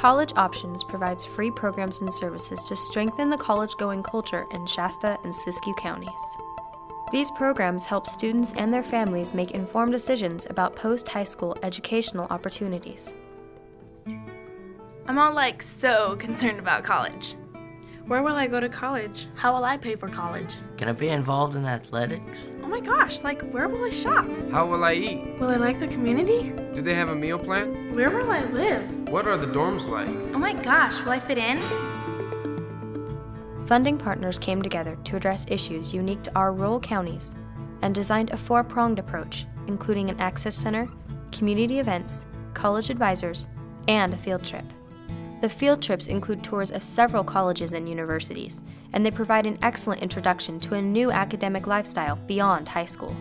College Options provides free programs and services to strengthen the college-going culture in Shasta and Siskiyou counties. These programs help students and their families make informed decisions about post-high school educational opportunities. I'm all so concerned about college. Where will I go to college? How will I pay for college? Can I be involved in athletics? Oh my gosh, where will I shop? How will I eat? Will I like the community? Do they have a meal plan? Where will I live? What are the dorms like? Oh my gosh, will I fit in? Funding partners came together to address issues unique to our rural counties and designed a four-pronged approach, including an access center, community events, college advisors, and a field trip. The field trips include tours of several colleges and universities, and they provide an excellent introduction to a new academic lifestyle beyond high school.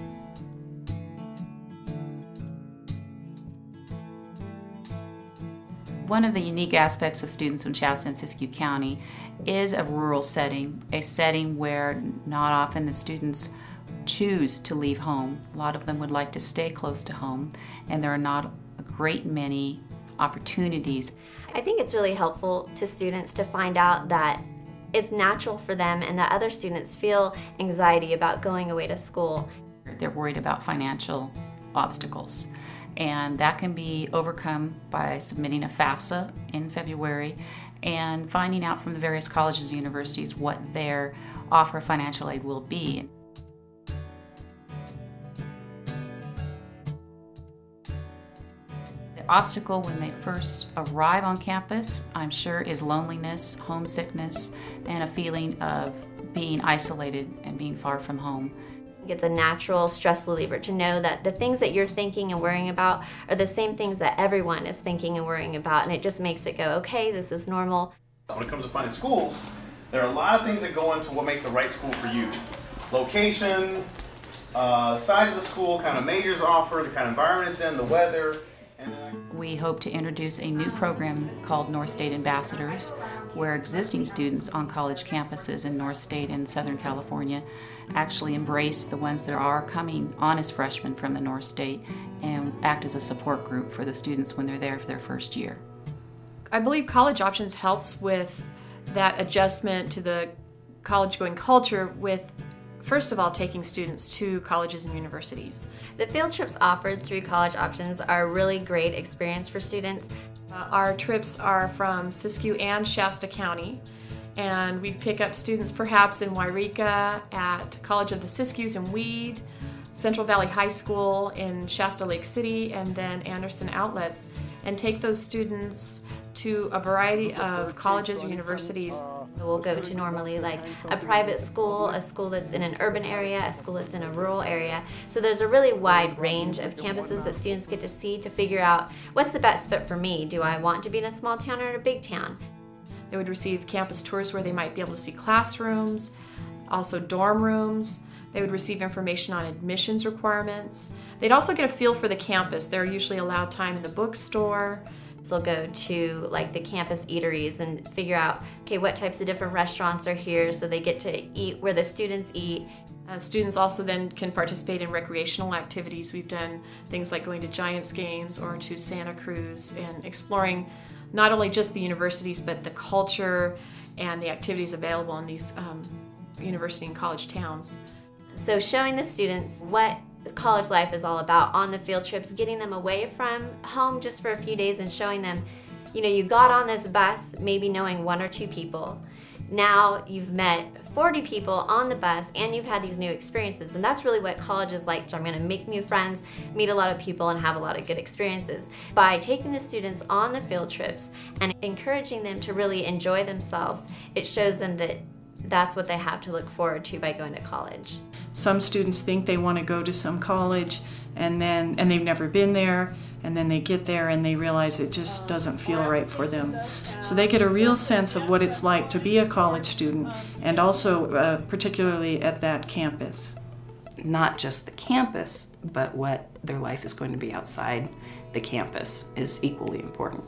One of the unique aspects of students in Shasta and Siskiyou County is a rural setting, a setting where not often the students choose to leave home. A lot of them would like to stay close to home, and there are not a great many opportunities. I think it's really helpful to students to find out that it's natural for them and that other students feel anxiety about going away to school. They're worried about financial obstacles, and that can be overcome by submitting a FAFSA in February and finding out from the various colleges and universities what their offer of financial aid will be. The obstacle when they first arrive on campus, I'm sure, is loneliness, homesickness, and a feeling of being isolated and being far from home. It's a natural stress reliever to know that the things that you're thinking and worrying about are the same things that everyone is thinking and worrying about, and it just makes it go, okay, this is normal. When it comes to finding schools, there are a lot of things that go into what makes the right school for you. Location, size of the school, kind of majors offered, the kind of environment it's in, the weather. We hope to introduce a new program called North State Ambassadors, where existing students on college campuses in North State and Southern California actually embrace the ones that are coming on as freshmen from the North State and act as a support group for the students when they're there for their first year. I believe College Options helps with that adjustment to the college-going culture with, first of all, taking students to colleges and universities. The field trips offered through College Options are a really great experience for students. Our trips are from Siskiyou and Shasta County, and we pick up students perhaps in Wairika, at College of the Siskiyous in Weed, Central Valley High School in Shasta Lake City, and then Anderson Outlets, and take those students to a variety of colleges or universities. We'll go to normally like a private school, a school that's in an urban area, a school that's in a rural area. So there's a really wide range of campuses that students get to see to figure out what's the best fit for me. Do I want to be in a small town or in a big town? They would receive campus tours where they might be able to see classrooms, also dorm rooms. They would receive information on admissions requirements. They'd also get a feel for the campus. They're usually allowed time in the bookstore. They'll go to like the campus eateries and figure out, okay, what types of different restaurants are here, so they get to eat where the students eat. Students also then can participate in recreational activities. We've done things like going to Giants games or to Santa Cruz and exploring not only just the universities but the culture and the activities available in these university and college towns. So showing the students what college life is all about on the field trips, getting them away from home just for a few days and showing them, you got on this bus maybe knowing one or two people. Now you've met 40 people on the bus and you've had these new experiences, and that's really what college is like. So I'm going to make new friends, meet a lot of people, and have a lot of good experiences. By taking the students on the field trips and encouraging them to really enjoy themselves, it shows them that that's what they have to look forward to by going to college. Some students think they want to go to some college and they've never been there, and then they get there and they realize it just doesn't feel right for them. So they get a real sense of what it's like to be a college student, and also particularly at that campus. Not just the campus, but what their life is going to be outside the campus is equally important.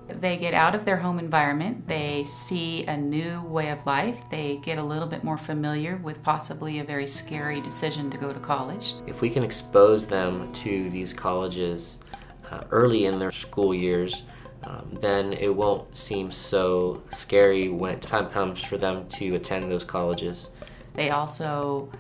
They get out of their home environment, they see a new way of life, they get a little bit more familiar with possibly a very scary decision to go to college. If we can expose them to these colleges early in their school years, then it won't seem so scary when time comes for them to attend those colleges. They also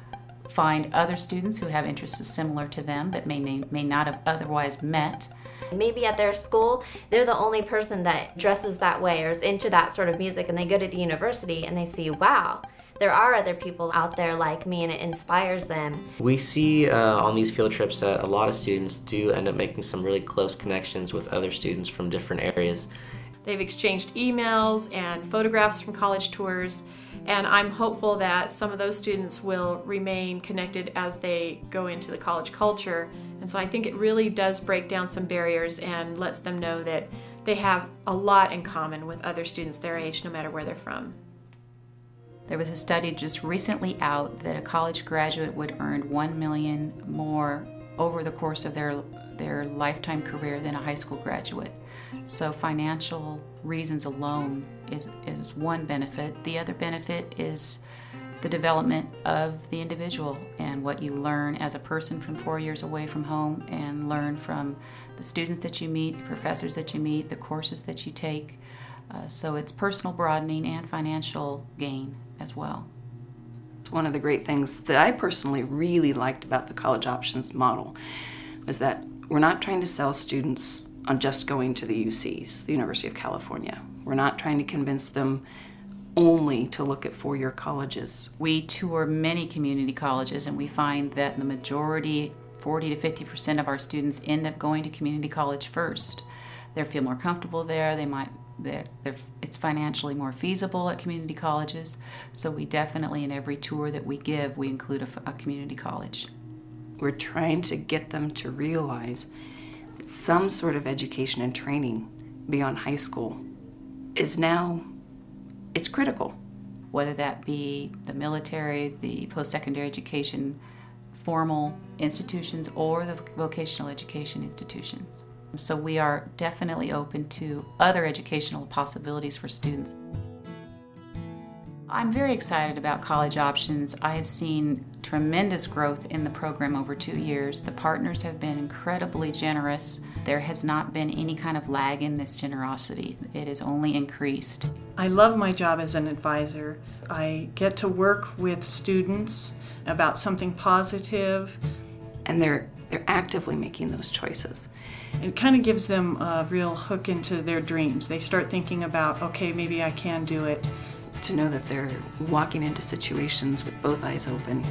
find other students who have interests similar to them that may not have otherwise met. Maybe at their school, they're the only person that dresses that way or is into that sort of music, and they go to the university and they see, wow, there are other people out there like me, and it inspires them. We see on these field trips that a lot of students do end up making some really close connections with other students from different areas. They've exchanged emails and photographs from college tours, and I'm hopeful that some of those students will remain connected as they go into the college culture. And so I think it really does break down some barriers and lets them know that they have a lot in common with other students their age, no matter where they're from. There was a study just recently out that a college graduate would earn $1 million more over the course of their lifetime career than a high school graduate. So financial reasons alone is one benefit. The other benefit is the development of the individual and what you learn as a person from 4 years away from home, and learn from the students that you meet, the professors that you meet, the courses that you take. So it's personal broadening and financial gain as well. One of the great things that I personally really liked about the college options model was that we're not trying to sell students on just going to the UCs, the University of California. We're not trying to convince them only to look at four-year colleges. We tour many community colleges, and we find that the majority, 40 to 50% of our students, end up going to community college first. They feel more comfortable there. It's financially more feasible at community colleges. So we definitely, in every tour that we give, we include a community college. We're trying to get them to realize that some sort of education and training beyond high school is now, it's critical. Whether that be the military, the post-secondary education, formal institutions, or the vocational education institutions. So we are definitely open to other educational possibilities for students. I'm very excited about college options. I have seen tremendous growth in the program over 2 years. The partners have been incredibly generous. There has not been any kind of lag in this generosity. It has only increased. I love my job as an advisor. I get to work with students about something positive. And they're actively making those choices. It kind of gives them a real hook into their dreams. They start thinking about, okay, maybe I can do it. To know that they're walking into situations with both eyes open.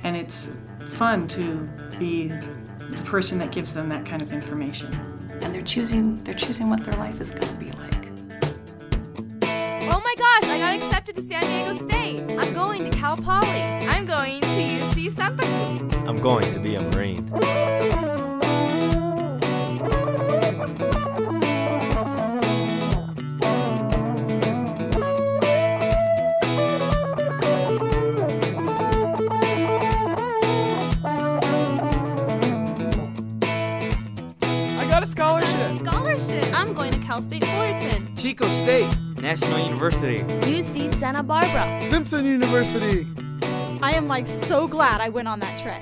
And it's fun to be the person that gives them that kind of information. And they're choosing what their life is going to be like. Oh my gosh, I got accepted to San Diego State. I'm going to Cal Poly. I'm going to UC Santa Cruz. I'm going to be a Marine. Scholarship! I'm going to Cal State Fullerton. Chico State. National University. UC Santa Barbara. Simpson University. I am so glad I went on that trip.